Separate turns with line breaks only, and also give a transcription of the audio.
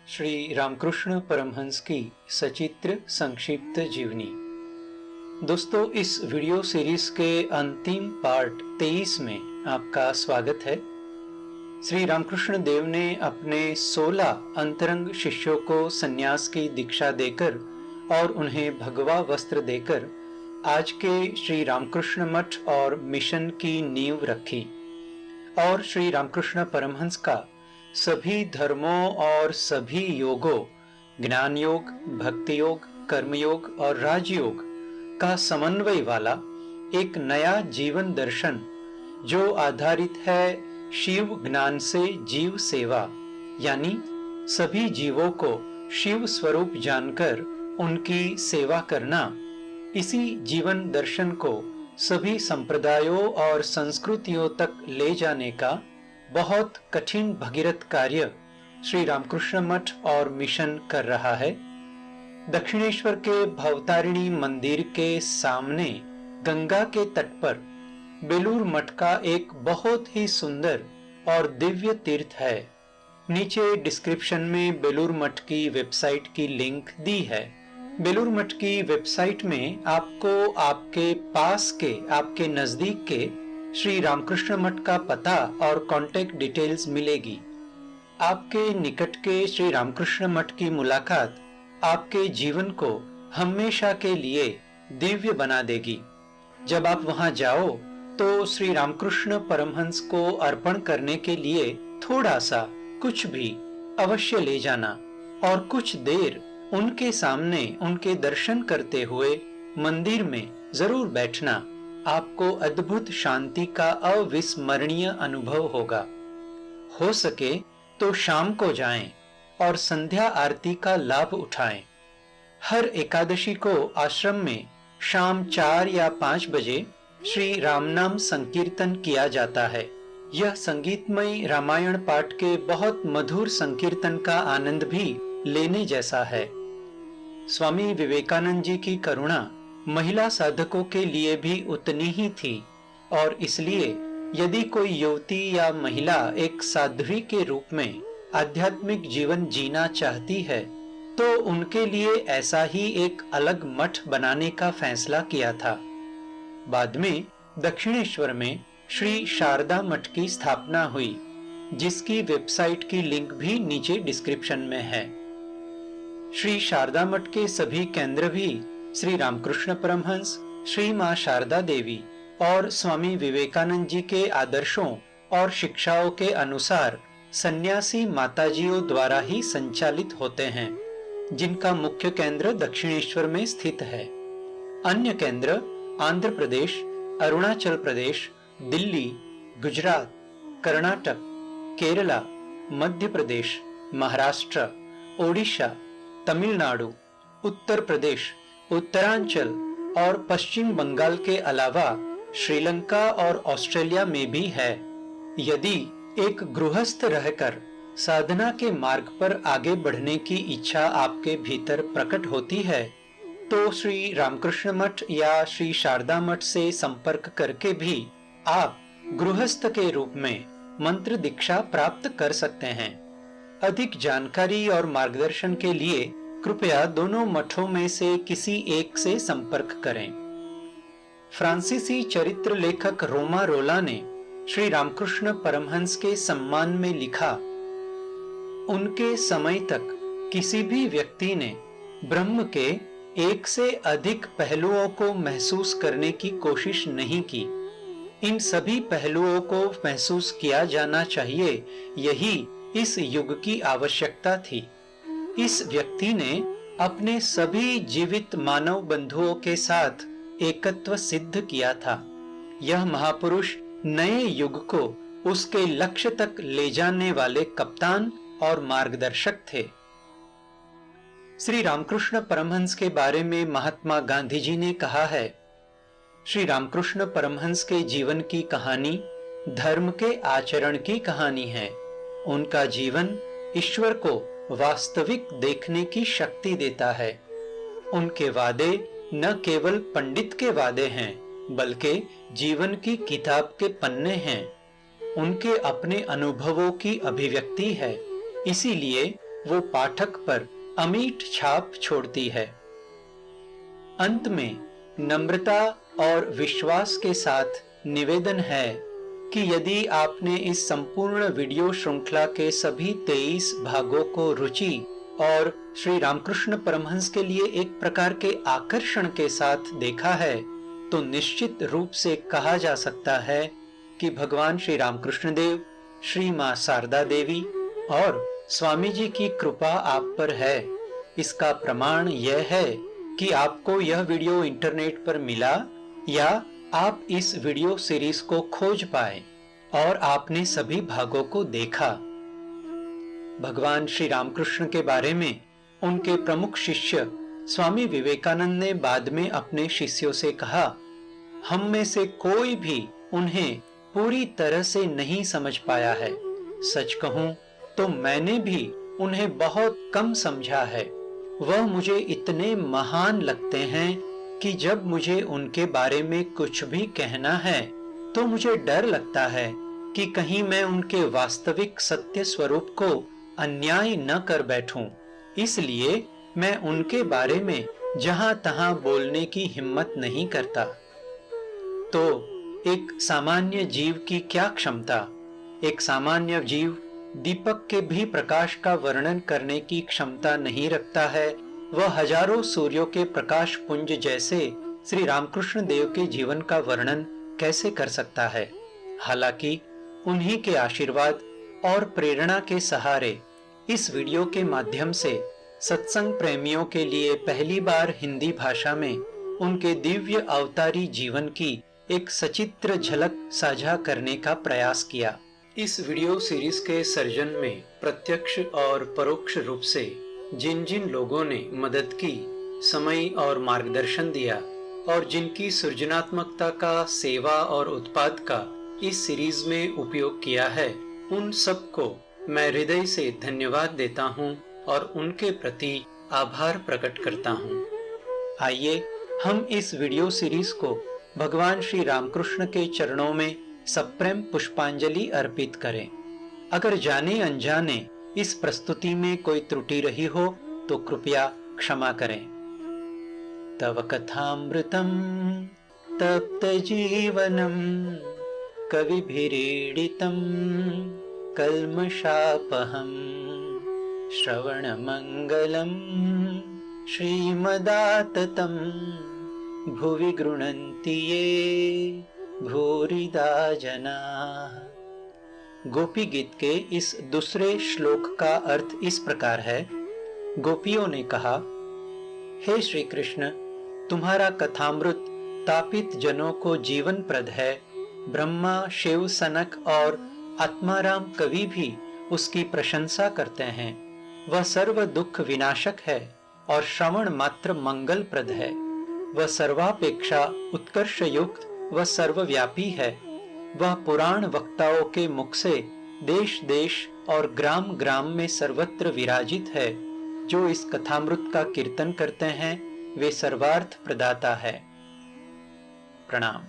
श्री रामकृष्ण परमहंस की सचित्र संक्षिप्त जीवनी। दोस्तों, इस वीडियो सीरीज के अंतिम पार्ट 23 में आपका स्वागत है। श्री रामकृष्ण देव ने अपने 16 अंतरंग शिष्यों को सन्यास की दीक्षा देकर और उन्हें भगवा वस्त्र देकर आज के श्री रामकृष्ण मठ और मिशन की नींव रखी और श्री रामकृष्ण परमहंस का सभी धर्मों और सभी योगों, ज्ञान योग, भक्ति योग, कर्मयोग और राजयोग का समन्वय वाला एक नया जीवन दर्शन जो आधारित है शिव ज्ञान से जीव सेवा, यानी सभी जीवों को शिव स्वरूप जानकर उनकी सेवा करना, इसी जीवन दर्शन को सभी संप्रदायों और संस्कृतियों तक ले जाने का बहुत कठिन भगीरथ कार्य श्री रामकृष्ण मठ और मिशन कर रहा है। दक्षिणेश्वर के भवतारिणी मंदिर के सामने गंगा के तट पर बेलूर मठ का एक बहुत ही सुंदर और दिव्य तीर्थ है। नीचे डिस्क्रिप्शन में बेलूर मठ की वेबसाइट की लिंक दी है। बेलूर मठ की वेबसाइट में आपको आपके पास के, आपके नजदीक के श्री रामकृष्ण मठ का पता और कांटेक्ट डिटेल्स मिलेगी। आपके निकट के श्री रामकृष्ण मठ की मुलाकात आपके जीवन को हमेशा के लिए दिव्य बना देगी। जब आप वहां जाओ तो श्री रामकृष्ण परमहंस को अर्पण करने के लिए थोड़ा सा कुछ भी अवश्य ले जाना और कुछ देर उनके सामने उनके दर्शन करते हुए मंदिर में जरूर बैठना। आपको अद्भुत शांति का अविस्मरणीय अनुभव होगा। हो सके तो शाम को जाएं और संध्या आरती का लाभ उठाएं। हर एकादशी को आश्रम में शाम 4 या 5 बजे श्री रामनाम संकीर्तन किया जाता है। यह संगीतमय रामायण पाठ के बहुत मधुर संकीर्तन का आनंद भी लेने जैसा है। स्वामी विवेकानंद जी की करुणा महिला साधकों के लिए भी उतनी ही थी और इसलिए यदि कोई युवती या महिला एक साध्वी के रूप में आध्यात्मिक जीवन जीना चाहती है तो उनके लिए ऐसा ही एक अलग मठ बनाने का फैसला किया था। बाद में दक्षिणेश्वर में श्री शारदा मठ की स्थापना हुई, जिसकी वेबसाइट की लिंक भी नीचे डिस्क्रिप्शन में है। श्री शारदा मठ के सभी केंद्र भी श्री रामकृष्ण परमहंस, श्री मां शारदा देवी और स्वामी विवेकानंद जी के आदर्शों और शिक्षाओं के अनुसार सन्यासी माताजियों द्वारा ही संचालित होते हैं, जिनका मुख्य केंद्र दक्षिणेश्वर में स्थित है। अन्य केंद्र आंध्र प्रदेश, अरुणाचल प्रदेश, दिल्ली, गुजरात, कर्नाटक, केरला, मध्य प्रदेश, महाराष्ट्र, ओडिशा, तमिलनाडु, उत्तर प्रदेश, उत्तरांचल और पश्चिम बंगाल के अलावा श्रीलंका और ऑस्ट्रेलिया में भी है। यदि एक गृहस्थ रहकर साधना के मार्ग पर आगे बढ़ने की इच्छा आपके भीतर प्रकट होती है तो श्री रामकृष्ण मठ या श्री शारदा मठ से संपर्क करके भी आप गृहस्थ के रूप में मंत्र दीक्षा प्राप्त कर सकते हैं। अधिक जानकारी और मार्गदर्शन के लिए कृपया दोनों मठों में से किसी एक से संपर्क करें। फ्रांसीसी चरित्र लेखक रोमा रोला ने श्री रामकृष्ण परमहंस के सम्मान में लिखा, उनके समय तक किसी भी व्यक्ति ने ब्रह्म के एक से अधिक पहलुओं को महसूस करने की कोशिश नहीं की। इन सभी पहलुओं को महसूस किया जाना चाहिए, यही इस युग की आवश्यकता थी। इस व्यक्ति ने अपने सभी जीवित मानव बंधुओं के साथ एकत्व सिद्ध किया था। यह महापुरुष नए युग को उसके लक्ष्य तक ले जाने वाले कप्तान और मार्गदर्शक थे। श्री रामकृष्ण परमहंस के बारे में महात्मा गांधी जी ने कहा है, श्री रामकृष्ण परमहंस के जीवन की कहानी धर्म के आचरण की कहानी है। उनका जीवन ईश्वर को वास्तविक देखने की शक्ति देता है। उनके वादे न केवल पंडित के वादे हैं, बल्कि जीवन की किताब के पन्ने हैं। उनके अपने अनुभवों की अभिव्यक्ति है। इसीलिए वो पाठक पर अमिट छाप छोड़ती है। अंत में नम्रता और विश्वास के साथ निवेदन है कि यदि आपने इस संपूर्ण वीडियो श्रृंखला के सभी 23 भागों को रुचि और श्री रामकृष्ण परमहंस के लिए एक प्रकार के आकर्षण के साथ देखा है, तो निश्चित रूप से कहा जा सकता है कि भगवान श्री रामकृष्ण देव, श्री मां शारदा देवी और स्वामी जी की कृपा आप पर है। इसका प्रमाण यह है कि आपको यह वीडियो इंटरनेट पर मिला या आप इस वीडियो सीरीज को खोज पाए और आपने सभी भागों को देखा। भगवान श्री रामकृष्ण के बारे में उनके प्रमुख शिष्य स्वामी विवेकानंद ने बाद में अपने शिष्यों से कहा, हम में से कोई भी उन्हें पूरी तरह से नहीं समझ पाया है। सच कहूं तो मैंने भी उन्हें बहुत कम समझा है। वह मुझे इतने महान लगते हैं कि जब मुझे उनके बारे में कुछ भी कहना है तो मुझे डर लगता है कि कहीं मैं उनके वास्तविक सत्य स्वरूप को अन्याय न कर बैठूं। इसलिए मैं उनके बारे में जहां तहां बोलने की हिम्मत नहीं करता। तो एक सामान्य जीव की क्या क्षमता? एक सामान्य जीव दीपक के भी प्रकाश का वर्णन करने की क्षमता नहीं रखता है। वह हजारों सूर्यों के प्रकाश पुंज जैसे श्री रामकृष्ण देव के जीवन का वर्णन कैसे कर सकता है? हालांकि उन्हीं के आशीर्वाद और प्रेरणा के सहारे इस वीडियो के माध्यम से सत्संग प्रेमियों के लिए पहली बार हिंदी भाषा में उनके दिव्य अवतारी जीवन की एक सचित्र झलक साझा करने का प्रयास किया। इस वीडियो सीरीज के सर्जन में प्रत्यक्ष और परोक्ष रूप से जिन जिन लोगों ने मदद की, समय और मार्गदर्शन दिया और जिनकी सृजनात्मकता का, सेवा और उत्पाद का इस सीरीज में उपयोग किया है, उन सबको मैं हृदय से धन्यवाद देता हूं और उनके प्रति आभार प्रकट करता हूं। आइए हम इस वीडियो सीरीज को भगवान श्री रामकृष्ण के चरणों में सप्रेम पुष्पांजलि अर्पित करें। अगर जाने अनजाने इस प्रस्तुति में कोई त्रुटि रही हो तो कृपया क्षमा करें। तव कथामृतम तप्त जीवनम कविभिरीडितम कल्मषापहम श्रवणमंगलम श्रीमदाततं भुवि गृह्णन्ति ये भूरिदा जनाः। गोपी गीत के इस दूसरे श्लोक का अर्थ इस प्रकार है। गोपियों ने कहा, हे श्री कृष्ण, तुम्हारा कथामृत तापित जनों को जीवन प्रद है। ब्रह्मा, शिव, सनक और आत्माराम कवि भी उसकी प्रशंसा करते हैं। वह सर्व दुख विनाशक है और श्रवण मात्र मंगल प्रद है। वह सर्वापेक्षा उत्कर्ष युक्त व सर्वव्यापी है। वह पुराण वक्ताओं के मुख से देश देश और ग्राम ग्राम में सर्वत्र विराजित है। जो इस कथामृत का कीर्तन करते हैं वे सर्वार्थ प्रदाता है। प्रणाम।